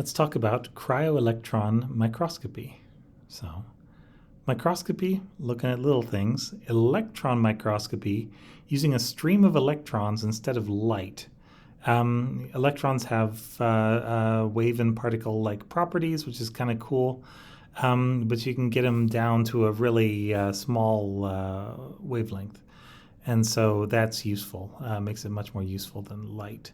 Let's talk about cryo-electron microscopy. So, microscopy, looking at little things. Electron microscopy, using a stream of electrons instead of light. Electrons have wave and particle-like properties, which is kind of cool, but you can get them down to a really small wavelength. And so that's useful, makes it much more useful than light.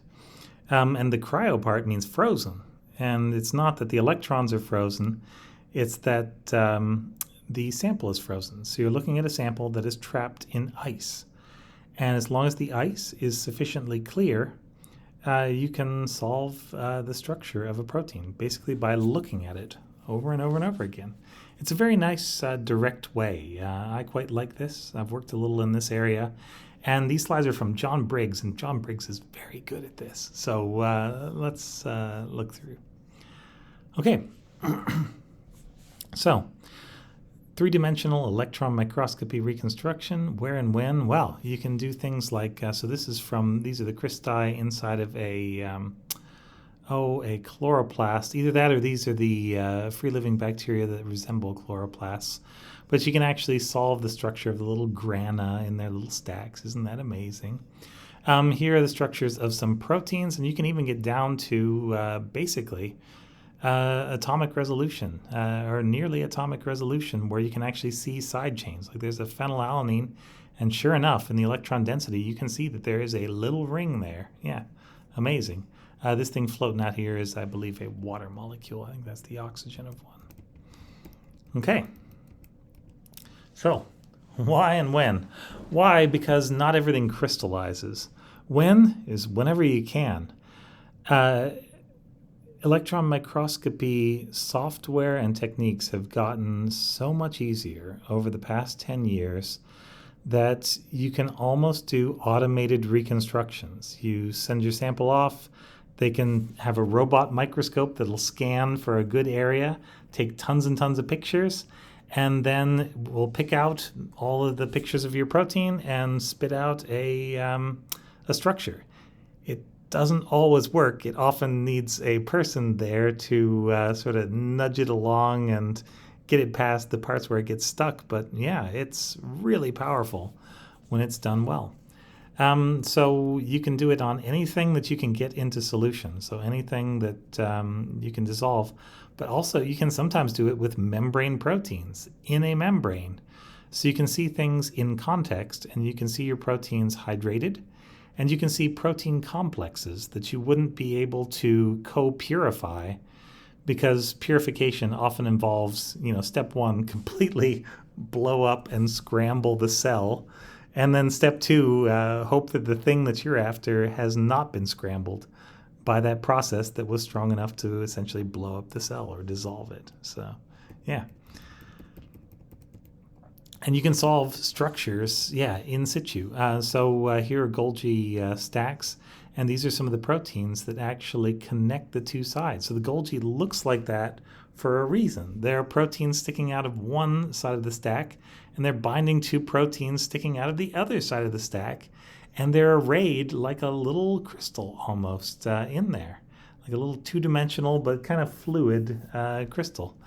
And the cryo part means frozen. And it's not that the electrons are frozen, it's that the sample is frozen. So you're looking at a sample that is trapped in ice. And as long as the ice is sufficiently clear, you can solve the structure of a protein, basically by looking at it over and over and over again. It's a very nice, direct way. I quite like this. I've worked a little in this area. And these slides are from John Briggs, and John Briggs is very good at this. So let's look through. Okay, so three-dimensional electron microscopy reconstruction, where and when? Well, you can do things like, so these are the cristae inside of a chloroplast. Either that or these are the free-living bacteria that resemble chloroplasts. But you can actually solve the structure of the little grana in their little stacks. Isn't that amazing? Here are the structures of some proteins, and you can even get down to basically atomic resolution, or nearly atomic resolution, where you can actually see side chains. Like there's a phenylalanine, and sure enough, in the electron density, you can see that there is a little ring there. Yeah, amazing. This thing floating out here is, I believe, a water molecule. I think that's the oxygen of one. Okay. So, why and when? Why? Because not everything crystallizes. When is whenever you can. Electron microscopy software and techniques have gotten so much easier over the past 10 years that you can almost do automated reconstructions. You send your sample off, they can have a robot microscope that'll scan for a good area, take tons and tons of pictures, and then we'll pick out all of the pictures of your protein and spit out a structure. It doesn't always work. It often needs a person there to sort of nudge it along and get it past the parts where it gets stuck. But yeah, it's really powerful when it's done well. So you can do it on anything that you can get into solution. So anything that you can dissolve. But also you can sometimes do it with membrane proteins in a membrane. So you can see things in context, and you can see your proteins hydrated, and you can see protein complexes that you wouldn't be able to co-purify, because purification often involves, step one, completely blow up and scramble the cell. And then step two, hope that the thing that you're after has not been scrambled by that process that was strong enough to essentially blow up the cell or dissolve it. So, yeah. And you can solve structures, in situ. So here are Golgi stacks, and these are some of the proteins that actually connect the two sides. So the Golgi looks like that for a reason. There are proteins sticking out of one side of the stack, and they're binding to proteins sticking out of the other side of the stack, and they're arrayed like a little crystal almost in there, like a little two-dimensional but kind of fluid crystal.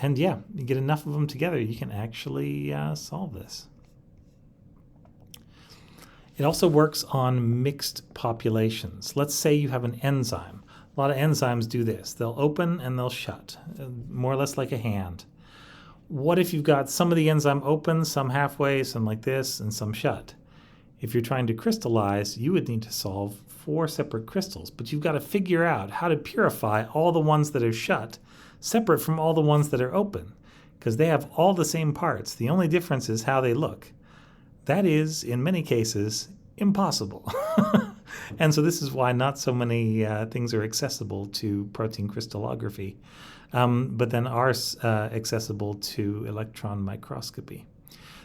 And yeah, you get enough of them together, you can actually solve this. It also works on mixed populations. Let's say you have an enzyme. A lot of enzymes do this. They'll open and they'll shut, more or less like a hand. What if you've got some of the enzyme open, some halfway, some like this, and some shut? If you're trying to crystallize, you would need to solve 4 separate crystals, but you've got to figure out how to purify all the ones that are shut, separate from all the ones that are open, because they have all the same parts. The only difference is how they look. That is, in many cases, impossible. And so this is why not so many things are accessible to protein crystallography, but then are accessible to electron microscopy.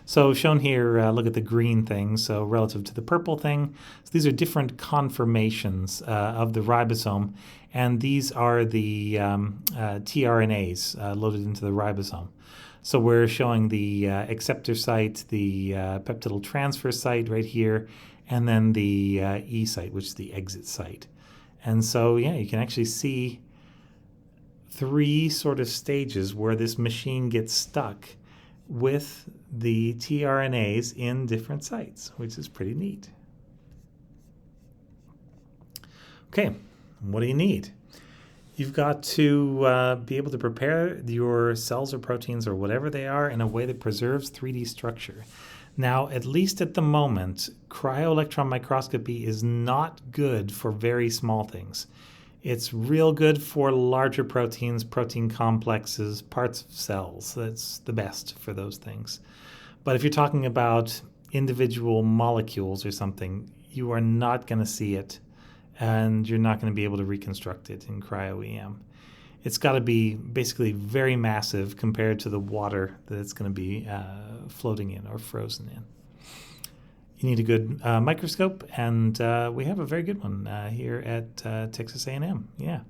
So shown here, look at the green thing, so relative to the purple thing. So these are different conformations of the ribosome, and these are the tRNAs loaded into the ribosome. So we're showing the acceptor site, the peptidyl transfer site right here, and then the E site, which is the exit site. And so, yeah, you can actually see 3 sort of stages where this machine gets stuck with the tRNAs in different sites, which is pretty neat. Okay, what do you need? You've got to be able to prepare your cells or proteins or whatever they are in a way that preserves 3D structure. Now, at least at the moment, cryo-electron microscopy is not good for very small things. It's real good for larger proteins, protein complexes, parts of cells. That's the best for those things. But if you're talking about individual molecules or something, you are not going to see it, and you're not going to be able to reconstruct it in Cryo EM. It's got to be basically very massive compared to the water that it's going to be floating in or frozen in. You need a good microscope, and we have a very good one here at Texas A&M. Yeah.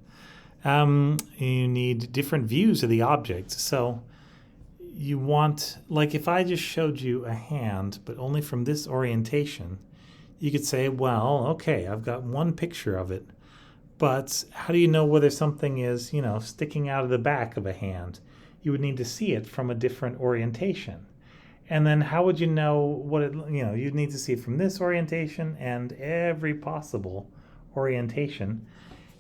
You need different views of the object. So you want, like if I just showed you a hand, but only from this orientation, you could say, well, okay, I've got one picture of it, but how do you know whether something is, sticking out of the back of a hand? You would need to see it from a different orientation. And then how would you know what it, you'd need to see it from this orientation and every possible orientation.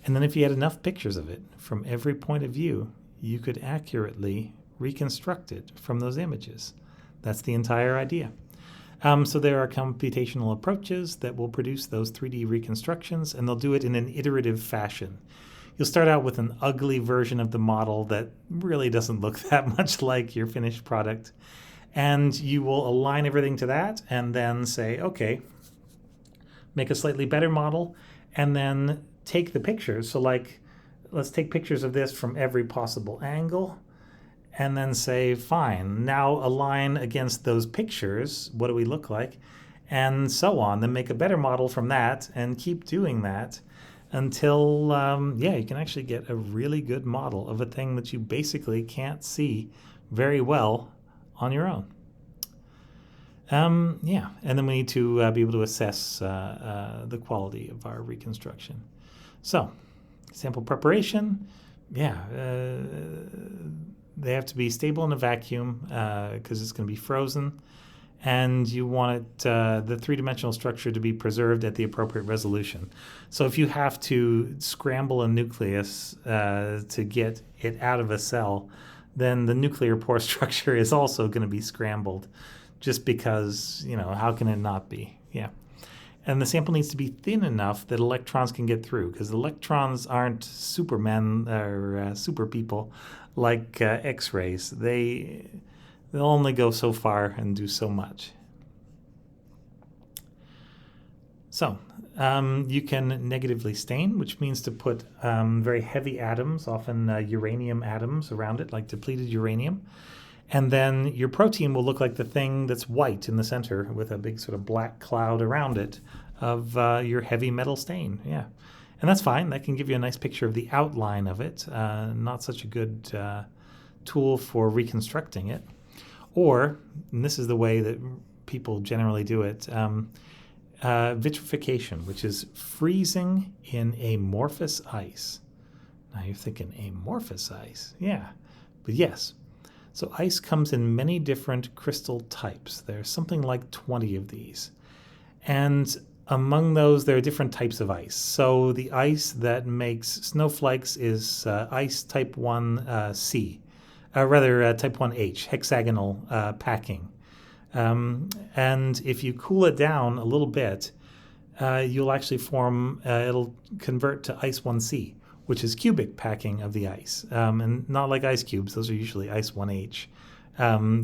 And then if you had enough pictures of it from every point of view, you could accurately reconstruct it from those images. That's the entire idea. So there are computational approaches that will produce those 3D reconstructions, and they'll do it in an iterative fashion. You'll start out with an ugly version of the model that really doesn't look that much like your finished product. And you will align everything to that and then say, okay, make a slightly better model, and then take the pictures. So like, let's take pictures of this from every possible angle, and then say, fine, now align against those pictures. What do we look like? And so on. Then make a better model from that and keep doing that until, you can actually get a really good model of a thing that you basically can't see very well on your own. And then we need to be able to assess the quality of our reconstruction. So, sample preparation, they have to be stable in a vacuum because it's going to be frozen, and you want it, the three-dimensional structure to be preserved at the appropriate resolution. So if you have to scramble a nucleus to get it out of a cell, then the nuclear pore structure is also going to be scrambled, just because, how can it not be? Yeah. And the sample needs to be thin enough that electrons can get through, because electrons aren't supermen or super people like X-rays. They'll only go so far and do so much. So you can negatively stain, which means to put very heavy atoms, often uranium atoms around it, like depleted uranium. And then your protein will look like the thing that's white in the center with a big sort of black cloud around it of your heavy metal stain. Yeah. And that's fine. That can give you a nice picture of the outline of it. Not such a good tool for reconstructing it. Or, and this is the way that people generally do it, vitrification, which is freezing in amorphous ice. Now you're thinking, amorphous ice? Yeah, but yes. So ice comes in many different crystal types. There's something like 20 of these. And among those, there are different types of ice. So the ice that makes snowflakes is ice type 1C, type 1H, hexagonal packing. And if you cool it down a little bit, you'll actually form, it'll convert to ice 1C, which is cubic packing of the ice. And not like ice cubes, those are usually ice 1H,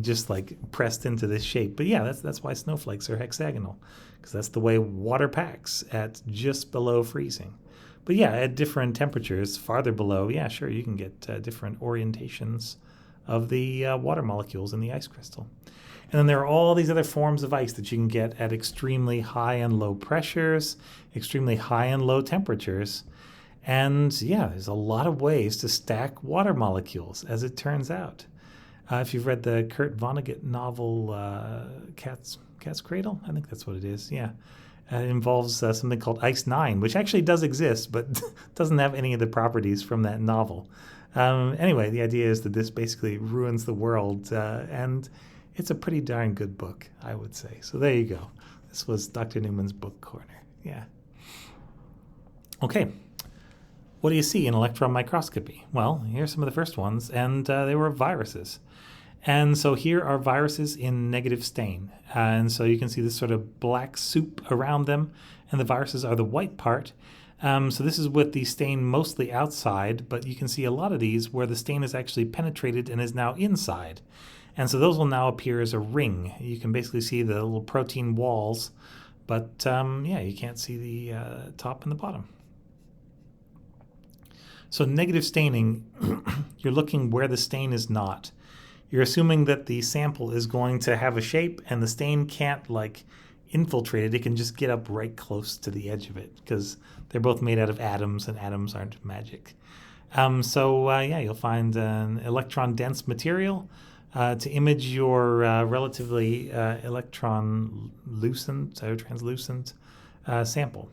just like pressed into this shape. But yeah, that's why snowflakes are hexagonal, because that's the way water packs at just below freezing. But yeah, at different temperatures, farther below, yeah, sure, you can get different orientations of the water molecules in the ice crystal. And then there are all these other forms of ice that you can get at extremely high and low pressures, extremely high and low temperatures. And yeah, there's a lot of ways to stack water molecules, as it turns out. If you've read the Kurt Vonnegut novel, Cat's Cradle, I think that's what it is, yeah. It involves something called Ice 9, which actually does exist, but doesn't have any of the properties from that novel. Anyway, the idea is that this basically ruins the world, and it's a pretty darn good book, I would say. So there you go. This was Dr. Newman's Book Corner. Yeah. Okay. What do you see in electron microscopy? Well, here's some of the first ones, and they were viruses. And so here are viruses in negative stain. And so you can see this sort of black soup around them, and the viruses are the white part. So this is with the stain mostly outside, but you can see a lot of these where the stain is actually penetrated and is now inside. And so those will now appear as a ring. You can basically see the little protein walls, but yeah, you can't see the top and the bottom. So negative staining, you're looking where the stain is not. You're assuming that the sample is going to have a shape and the stain can't like infiltrate it. It can just get up right close to the edge of it because they're both made out of atoms and atoms aren't magic. Yeah, you'll find an electron-dense material to image your relatively electron-lucent or translucent sample.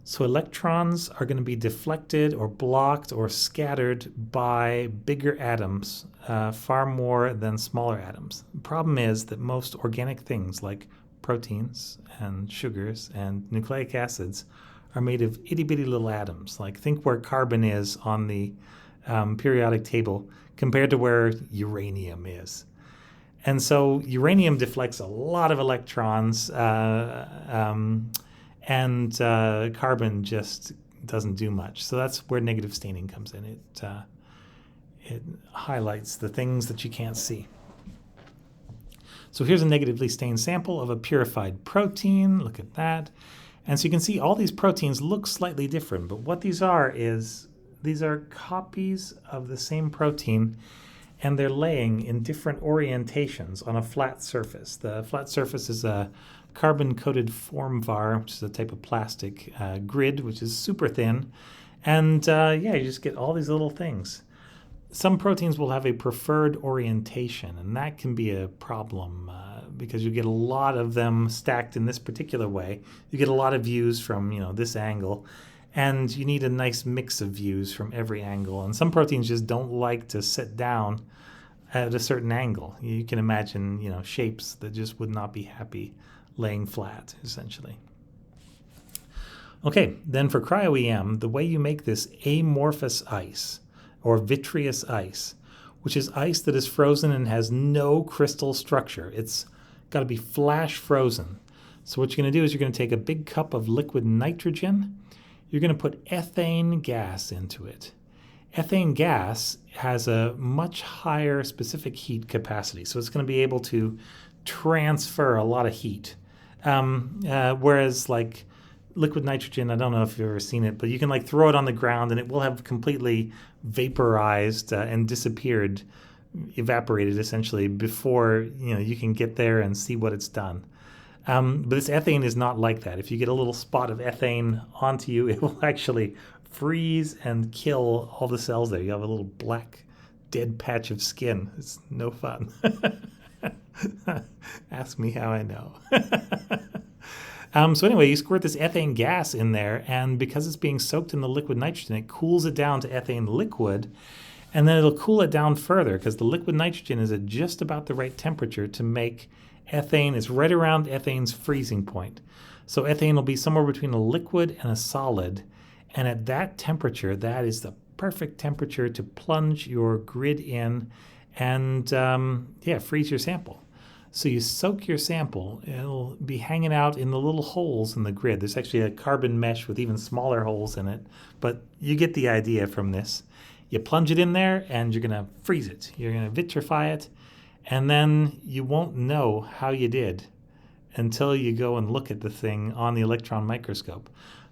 So electrons are going to be deflected or blocked or scattered by bigger atoms, far more than smaller atoms. The problem is that most organic things like proteins and sugars and nucleic acids are made of itty-bitty little atoms. Like think where carbon is on the periodic table compared to where uranium is. And so uranium deflects a lot of electrons, and carbon just doesn't do much. So that's where negative staining comes in. It highlights the things that you can't see. So here's a negatively stained sample of a purified protein. Look at that. And so you can see all these proteins look slightly different, but what these are is these are copies of the same protein, and they're laying in different orientations on a flat surface. The flat surface is a carbon-coated formvar, which is a type of plastic grid, which is super thin. And yeah, you just get all these little things. Some proteins will have a preferred orientation, and that can be a problem because you get a lot of them stacked in this particular way. You get a lot of views from this angle, and you need a nice mix of views from every angle. And some proteins just don't like to sit down at a certain angle. You can imagine shapes that just would not be happy laying flat, essentially. Okay, then for Cryo EM, the way you make this amorphous ice, or vitreous ice, which is ice that is frozen and has no crystal structure. It's got to be flash frozen. So what you're going to do is you're going to take a big cup of liquid nitrogen. You're going to put ethane gas into it. Ethane gas has a much higher specific heat capacity, so it's going to be able to transfer a lot of heat. Whereas like liquid nitrogen, I don't know if you've ever seen it, but you can like throw it on the ground and it will have completely vaporized and disappeared, evaporated essentially before you can get there and see what it's done. But this ethane is not like that. If you get a little spot of ethane onto you, it will actually freeze and kill all the cells there. You have a little black dead patch of skin. It's no fun. Ask me how I know. So anyway, you squirt this ethane gas in there, and because it's being soaked in the liquid nitrogen, it cools it down to ethane liquid, and then it'll cool it down further because the liquid nitrogen is at just about the right temperature to make ethane. It's right around ethane's freezing point. So ethane will be somewhere between a liquid and a solid, and at that temperature, that is the perfect temperature to plunge your grid in and freeze your sample. So you soak your sample. It'll be hanging out in the little holes in the grid. There's actually a carbon mesh with even smaller holes in it, but you get the idea from this. You plunge it in there and you're going to freeze it. You're going to vitrify it, and then you won't know how you did until you go and look at the thing on the electron microscope.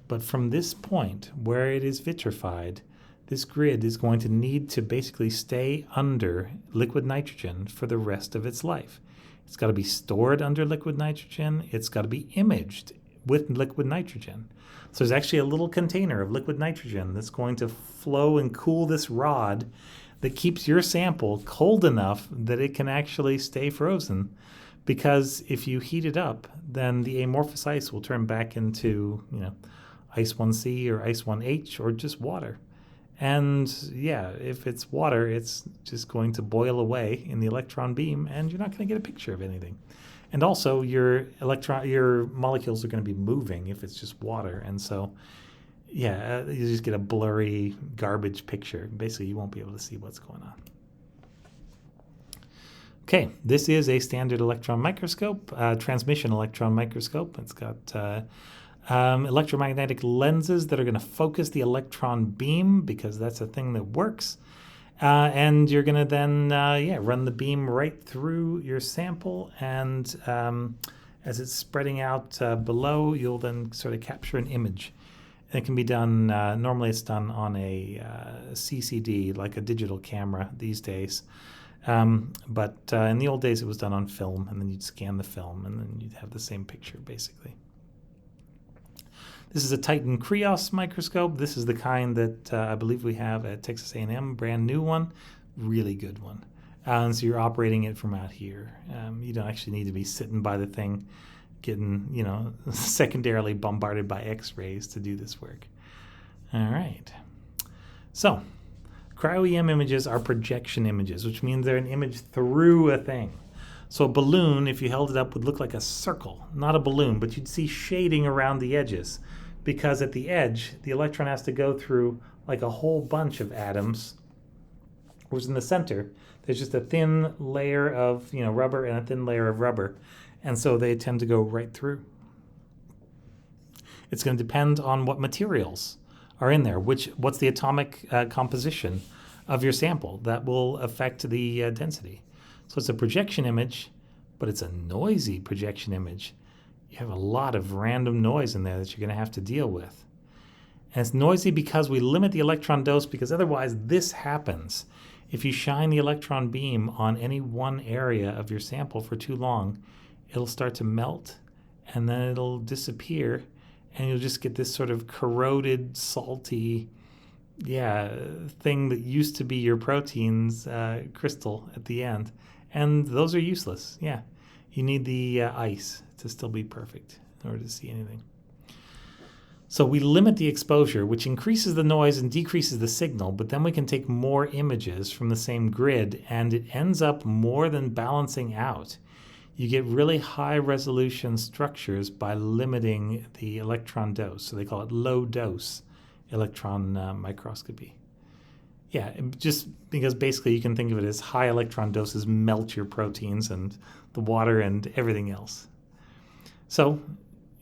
But from this point where it is vitrified, this grid is going to need to basically stay under liquid nitrogen for the rest of its life. It's got to be stored under liquid nitrogen. It's got to be imaged with liquid nitrogen. So there's actually a little container of liquid nitrogen that's going to flow and cool this rod that keeps your sample cold enough that it can actually stay frozen because if you heat it up, then the amorphous ice will turn back into, ice 1C or ice 1H or just water. And yeah, if it's water, it's just going to boil away in the electron beam, and you're not going to get a picture of anything. And also, your molecules are going to be moving if it's just water, and so yeah, you just get a blurry garbage picture. Basically, you won't be able to see what's going on. Okay, this is a standard electron microscope, transmission electron microscope. It's got electromagnetic lenses that are going to focus the electron beam, because that's a thing that works. And you're going to then run the beam right through your sample, and as it's spreading out below, you'll then sort of capture an image. And it can be done, normally it's done on a CCD, like a digital camera these days. But in the old days, it was done on film, and then you'd scan the film, and then you'd have the same picture, basically. This is a Titan Cryo microscope. This is the kind that I believe we have at Texas A&M, brand new one, really good one. And so you're operating it from out here. You don't actually need to be sitting by the thing, getting, secondarily bombarded by X-rays to do this work. All right. So, Cryo EM images are projection images, which means they're an image through a thing. So a balloon, if you held it up, would look like a circle, not a balloon, but you'd see shading around the edges, because at the edge, the electron has to go through like a whole bunch of atoms, whereas in the center, there's just a thin layer of rubber and a thin layer of rubber, and so they tend to go right through. It's going to depend on what materials are in there, what's the atomic composition of your sample. That will affect the density. So it's a projection image, but it's a noisy projection image. You have a lot of random noise in there that you're going to have to deal with. And it's noisy because we limit the electron dose, because otherwise this happens. If you shine the electron beam on any one area of your sample for too long, it'll start to melt, and then it'll disappear, and you'll just get this sort of corroded, salty, thing that used to be your protein's crystal at the end. And those are useless. Yeah, you need the ice to still be perfect in order to see anything. So we limit the exposure, which increases the noise and decreases the signal, but then we can take more images from the same grid, and it ends up more than balancing out. You get really high resolution structures by limiting the electron dose. So they call it low dose electron microscopy. Yeah, just because basically you can think of it as high electron doses melt your proteins and the water and everything else. So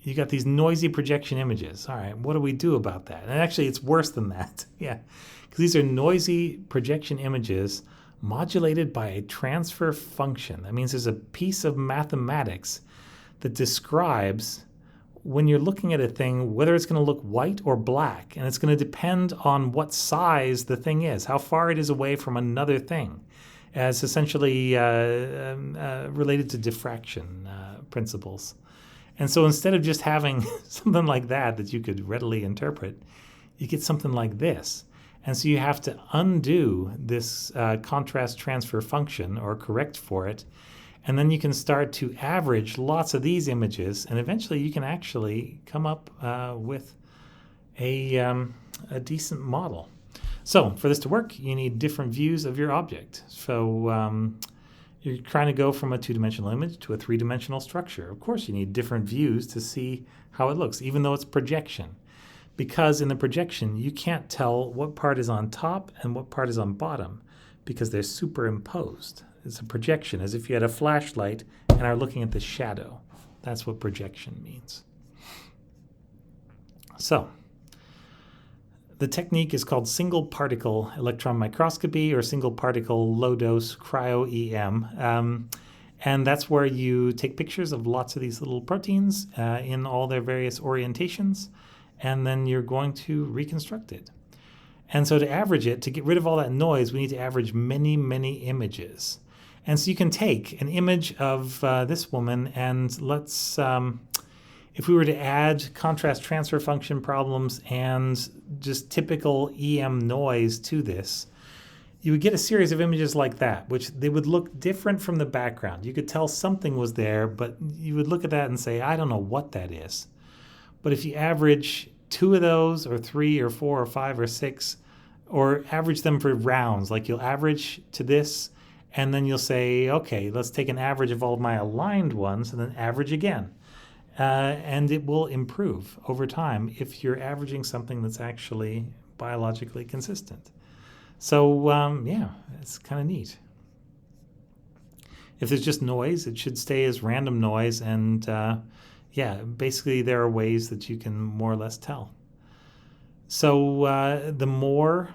you got these noisy projection images. All right, what do we do about that? And actually, it's worse than that. Yeah, because these are noisy projection images modulated by a transfer function. That means there's a piece of mathematics that describes, when you're looking at a thing, whether it's going to look white or black, and it's going to depend on what size the thing is, how far it is away from another thing, as essentially related to diffraction principles. And so instead of just having something like that you could readily interpret, you get something like this. And so you have to undo this contrast transfer function, or correct for it, and then you can start to average lots of these images, and eventually you can actually come up with a decent model. So for this to work, you need different views of your object. So you're trying to go from a two-dimensional image to a three-dimensional structure. Of course, you need different views to see how it looks, even though it's projection. Because in the projection, you can't tell what part is on top and what part is on bottom, because they're superimposed. It's a projection, as if you had a flashlight and are looking at the shadow. That's what projection means. So, the technique is called single particle electron microscopy, or single particle low dose cryo EM. And that's where you take pictures of lots of these little proteins in all their various orientations, and then you're going to reconstruct it. And so to average it, to get rid of all that noise, we need to average many, many images. And so you can take an image of this woman, and let's, if we were to add contrast transfer function problems and just typical EM noise to this, you would get a series of images like that, which they would look different from the background. You could tell something was there, but you would look at that and say, I don't know what that is. But if you average 2 of those, or 3 or 4 or 5 or 6, or average them for rounds, like you'll average to this, and then you'll say, okay, let's take an average of all of my aligned ones, and then average again. And it will improve over time if you're averaging something that's actually biologically consistent. So yeah, it's kind of neat. If there's just noise, it should stay as random noise, and yeah, basically there are ways that you can more or less tell. So the more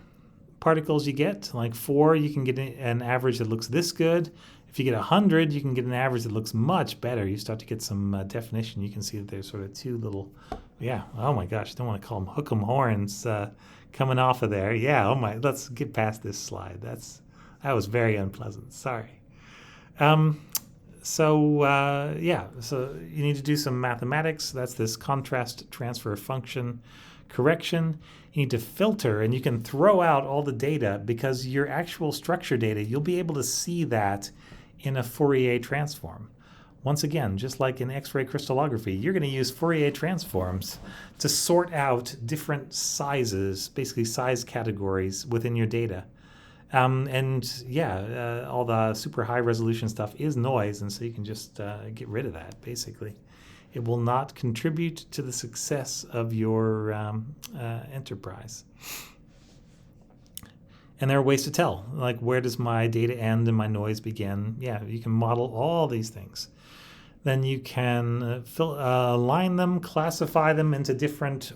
particles you get, like 4, you can get an average that looks this good. If you get 100, you can get an average that looks much better. You start to get some definition. You can see that there's sort of 2 little, yeah, oh my gosh, I don't want to call them hook 'em horns coming off of there. Yeah, oh my, let's get past this slide. That was very unpleasant. Sorry. Yeah, so you need to do some mathematics. That's this contrast transfer function correction. You need to filter, and you can throw out all the data, because your actual structure data, you'll be able to see that in a Fourier transform. Once again, just like in X-ray crystallography, you're going to use Fourier transforms to sort out different sizes, basically size categories within your data. And yeah, all the super high resolution stuff is noise, and so you can just get rid of that, basically. It will not contribute to the success of your enterprise. And there are ways to tell, like where does my data end and my noise begin? Yeah, you can model all these things. Then you can align them, classify them into different,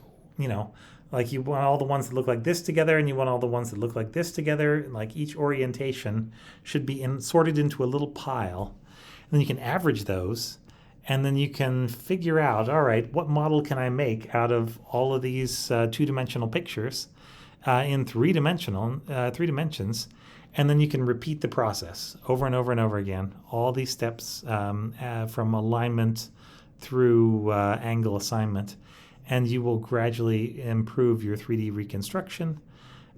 like you want all the ones that look like this together, and you want all the ones that look like this together. Like each orientation should be sorted into a little pile. And then you can average those, and then you can figure out, all right, what model can I make out of all of these 2-dimensional pictures in 3 dimensions, and then you can repeat the process over and over and over again, all these steps from alignment through angle assignment, and you will gradually improve your 3D reconstruction.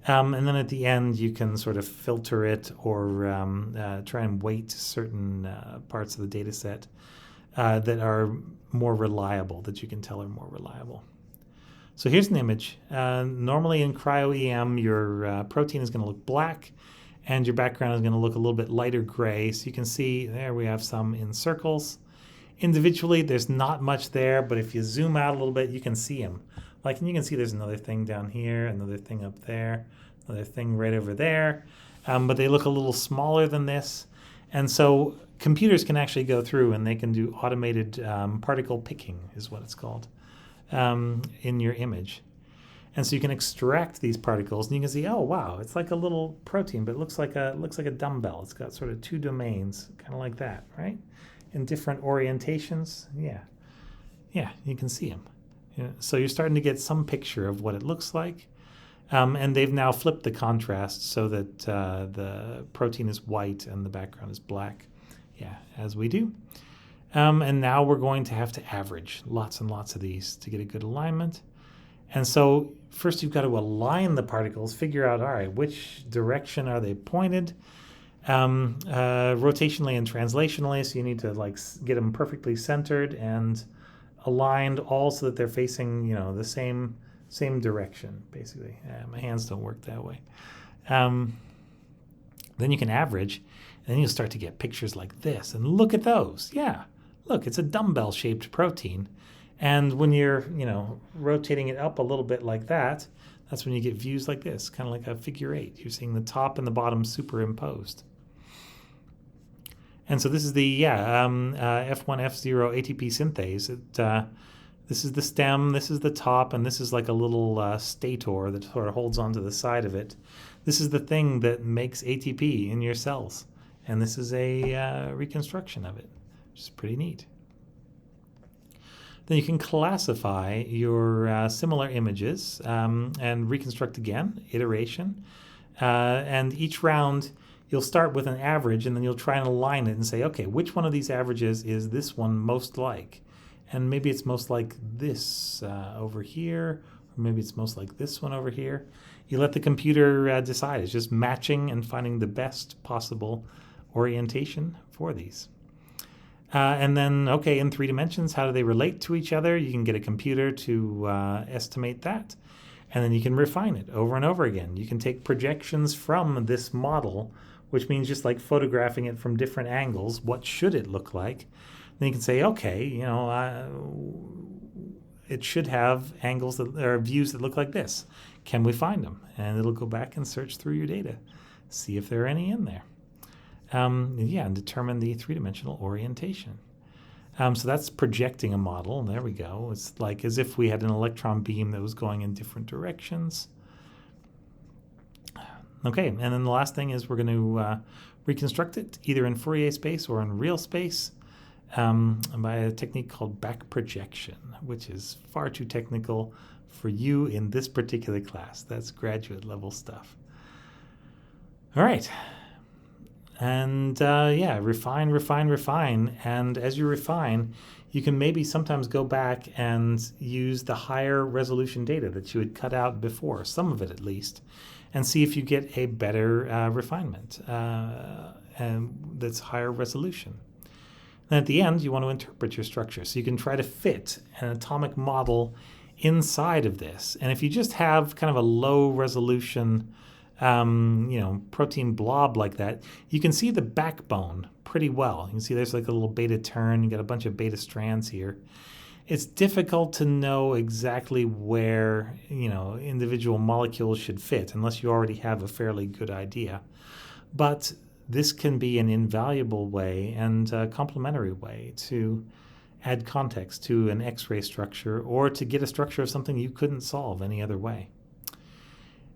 And then at the end, you can sort of filter it, or try and weight certain parts of the data set that are more reliable, that you can tell are more reliable. So here's an image. Normally in Cryo EM, your protein is going to look black, and your background is going to look a little bit lighter gray. So you can see there we have some in circles. Individually, there's not much there, but if you zoom out a little bit, you can see them. And you can see there's another thing down here, another thing up there, another thing right over there. But they look a little smaller than this. And so computers can actually go through, and they can do automated particle picking, is what it's called, in your image. And so you can extract these particles, and you can see, oh wow, it's like a little protein, but it looks like a dumbbell. It's got sort of 2 domains, kind of like that, right? In different orientations. Yeah, you can see them. So you're starting to get some picture of what it looks like. And they've now flipped the contrast so that the protein is white and the background is black. Yeah, as we do. And now we're going to have to average lots and lots of these to get a good alignment. And so first you've got to align the particles, figure out, all right, which direction are they pointed, rotationally and translationally. So you need to get them perfectly centered and aligned, all so that they're facing, the same direction, basically. My hands don't work that way. Then you can average, and then you'll start to get pictures like this. And look at those. Yeah, look, it's a dumbbell-shaped protein. And when you're, rotating it up a little bit like that, that's when you get views like this, kind of like a figure 8. You're seeing the top and the bottom superimposed. And so this is the F1, F0 ATP synthase. This is the stem, this is the top, and this is like a little stator that sort of holds onto the side of it. This is the thing that makes ATP in your cells. And this is a reconstruction of it, which is pretty neat. Then you can classify your similar images and reconstruct again, iteration. And each round, you'll start with an average, and then you'll try and align it and say, okay, which one of these averages is this one most like? And maybe it's most like this over here, or maybe it's most like this one over here. You let the computer decide. It's just matching and finding the best possible orientation for these. And then, okay, in 3 dimensions, how do they relate to each other? You can get a computer to estimate that. And then you can refine it over and over again. You can take projections from this model, which means just like photographing it from different angles. What should it look like? Then you can say, okay, it should have angles that or views that look like this. Can we find them? And it'll go back and search through your data, see if there are any in there. And determine the 3-dimensional orientation. So that's projecting a model. There we go. It's like as if we had an electron beam that was going in different directions. Okay, and then the last thing is we're going to reconstruct it either in Fourier space or in real space by a technique called back projection, which is far too technical for you in this particular class. That's graduate level stuff. All right. And refine. And as you refine, you can maybe sometimes go back and use the higher resolution data that you had cut out before, some of it at least, and see if you get a better refinement and that's higher resolution. And at the end, you want to interpret your structure. So you can try to fit an atomic model inside of this. And if you just have kind of a low resolution protein blob like that, you can see the backbone pretty well. You can see there's like a little beta turn. You got a bunch of beta strands here. It's difficult to know exactly where, individual molecules should fit unless you already have a fairly good idea. But this can be an invaluable way and a complementary way to add context to an X-ray structure or to get a structure of something you couldn't solve any other way.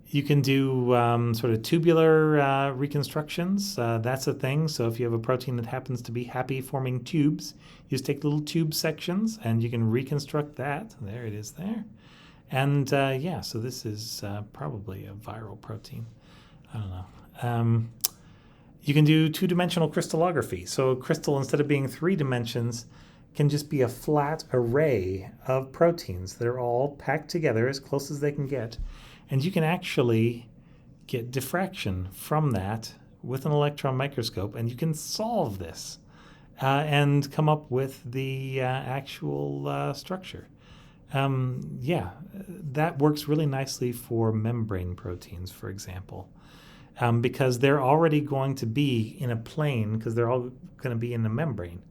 You can do sort of tubular reconstructions. That's a thing. So if you have a protein that happens to be happy forming tubes, you just take little tube sections and you can reconstruct that. There it is there. And so this is probably a viral protein. I don't know. You can do 2-dimensional crystallography. So a crystal, instead of being 3 dimensions, can just be a flat array of proteins that are all packed together as close as they can get. And you can actually get diffraction from that with an electron microscope, and you can solve this and come up with the actual structure. That works really nicely for membrane proteins, for example, because they're already going to be in a plane because they're all going to be in a membrane.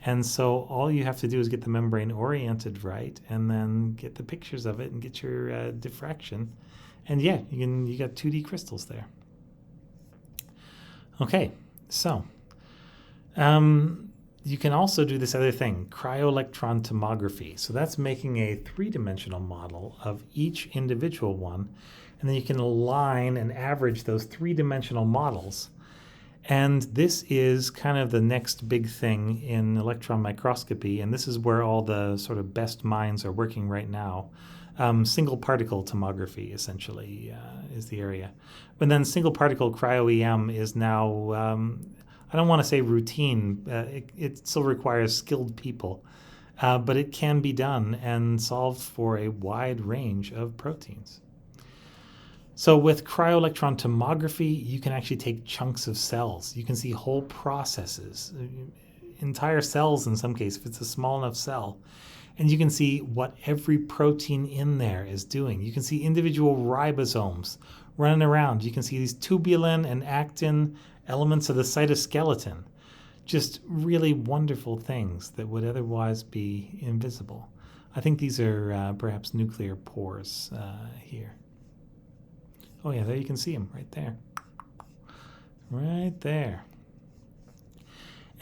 And so all you have to do is get the membrane oriented right and then get the pictures of it and get your diffraction. And you got 2D crystals there. Okay, so you can also do this other thing, cryo-electron tomography. So that's making a 3-dimensional model of each individual one, and then you can align and average those 3-dimensional models. And this is kind of the next big thing in electron microscopy, and this is where all the sort of best minds are working right now. Single particle tomography, essentially, is the area. But then single particle cryo EM is now, I don't want to say routine. It still requires skilled people, but it can be done and solved for a wide range of proteins. So with cryo-electron tomography, you can actually take chunks of cells. You can see whole processes, entire cells in some cases, if it's a small enough cell. And you can see what every protein in there is doing. You can see individual ribosomes running around. You can see these tubulin and actin elements of the cytoskeleton. Just really wonderful things that would otherwise be invisible. I think these are perhaps nuclear pores here. Oh yeah, there you can see them right there. Right there.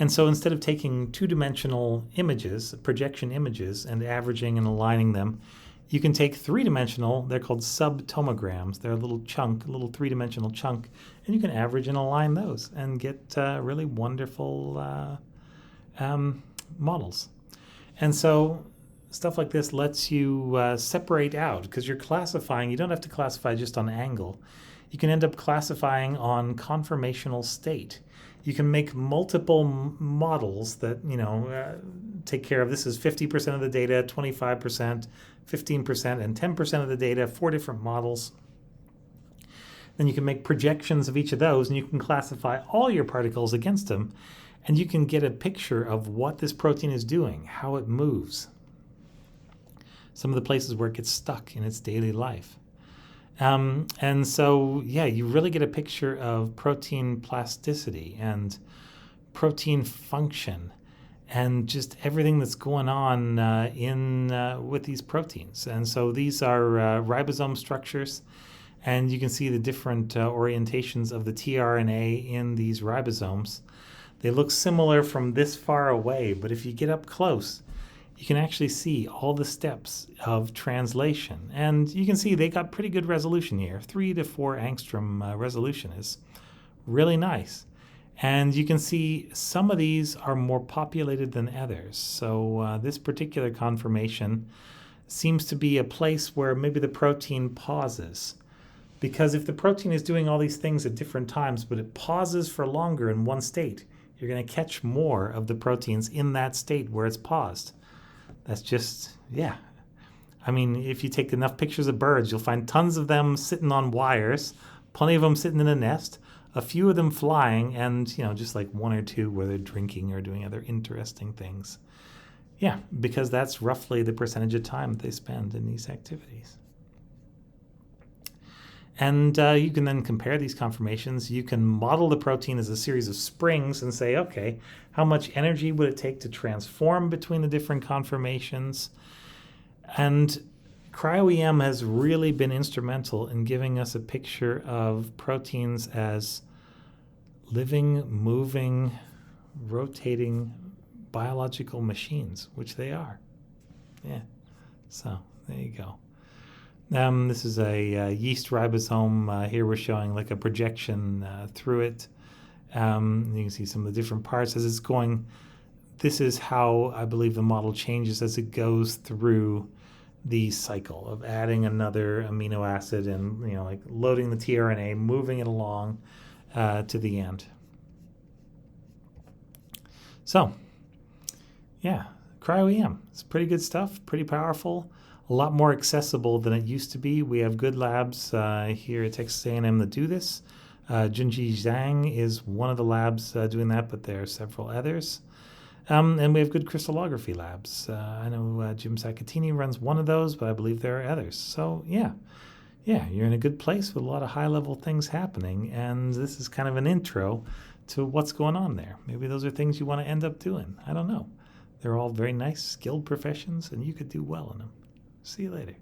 And so instead of taking 2-dimensional images, projection images, and averaging and aligning them, you can take 3-dimensional, they're called subtomograms. They're a little 3-dimensional chunk, and you can average and align those and get really wonderful models. And so stuff like this lets you separate out, because you're classifying. You don't have to classify just on angle. You can end up classifying on conformational state. You can make multiple models that, take care of this is 50% of the data, 25%, 15%, and 10% of the data, 4 different models. Then you can make projections of each of those, and you can classify all your particles against them, and you can get a picture of what this protein is doing, how it moves, some of the places where it gets stuck in its daily life. And so, yeah, you really get a picture of protein plasticity and protein function and just everything that's going on with these proteins. And so these are ribosome structures, and you can see the different orientations of the tRNA in these ribosomes. They look similar from this far away, but if you get up close, you can actually see all the steps of translation. And you can see they got pretty good resolution here. 3 to 4 angstrom resolution is really nice. And you can see some of these are more populated than others. So this particular conformation seems to be a place where maybe the protein pauses. Because if the protein is doing all these things at different times, but it pauses for longer in one state, you're going to catch more of the proteins in that state where it's paused. That's just, yeah. I mean, if you take enough pictures of birds, you'll find tons of them sitting on wires, plenty of them sitting in a nest, a few of them flying, and, just like 1 or 2 where they're drinking or doing other interesting things. Yeah, because that's roughly the percentage of time that they spend in these activities. And you can then compare these conformations. You can model the protein as a series of springs and say, okay, how much energy would it take to transform between the different conformations? And Cryo EM has really been instrumental in giving us a picture of proteins as living, moving, rotating biological machines, which they are. Yeah, so there you go. This is a yeast ribosome. Here we're showing like a projection through it. You can see some of the different parts as it's going. This is how I believe the model changes as it goes through the cycle of adding another amino acid and like loading the tRNA, moving it along to the end. So, yeah, Cryo EM. It's pretty good stuff, pretty powerful. A lot more accessible than it used to be. We have good labs here at Texas A&M that do this. Junji Zhang is one of the labs doing that, but there are several others. And we have good crystallography labs. I know Jim Saccatini runs one of those, but I believe there are others. So yeah, you're in a good place with a lot of high-level things happening, and this is kind of an intro to what's going on there. Maybe those are things you want to end up doing. I don't know. They're all very nice, skilled professions, and you could do well in them. See you later.